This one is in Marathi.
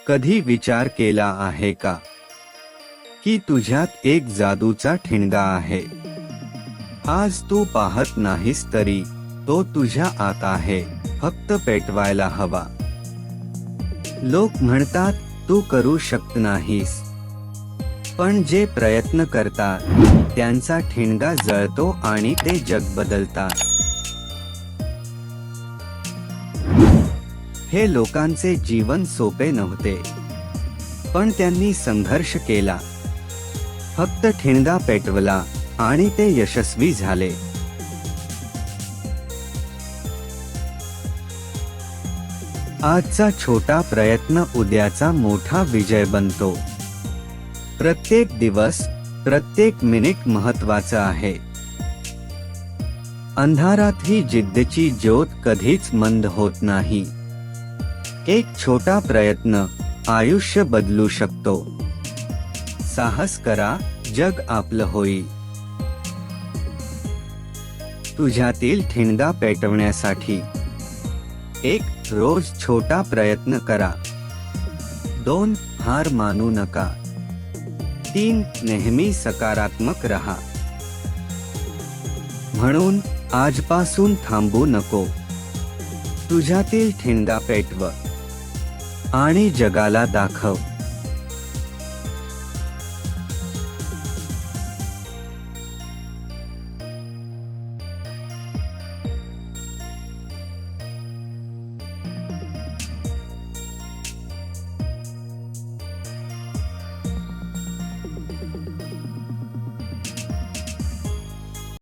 कधी विचार केला आहे का की तुझ्यात एक जादूचा ठिणगा आहे? आज तू पाहत नाहीस तरी तो तुझ्या आत आहे, फक्त पेटवायला हवा. लोक म्हणतात तू करू शकत नाहीस, पण जे प्रयत्न करतात त्यांचा ठिणगा जळतो आणि ते जग बदलतात. हे लोकांचे जीवन सोपे नव्हते, पण त्यांनी संघर्ष केला, फक्त ठिणगा पेटवला आणि ते यशस्वी झाले. आजचा छोटा प्रयत्न उद्याचा मोठा विजय बनतो. प्रत्येक दिवस, प्रत्येक मिनिट महत्त्वाचा आहे. अंधारात ही जिद्दची ज्योत कधीच मंद होत नाही. एक छोटा प्रयत्न आयुष्य बदलू शकतो. साहस करा, जग आपलं होईल. तुझ्यातील ठिणगा पेटवण्यासाठी 1. रोज छोटा प्रयत्न करा. 2. हार मानू नका. 3. नेहमी सकारात्मक रहा. म्हणून आजपासून थांबू नको. तुझ्यातील ठिणगा पेटव आणि जगाला दाखव.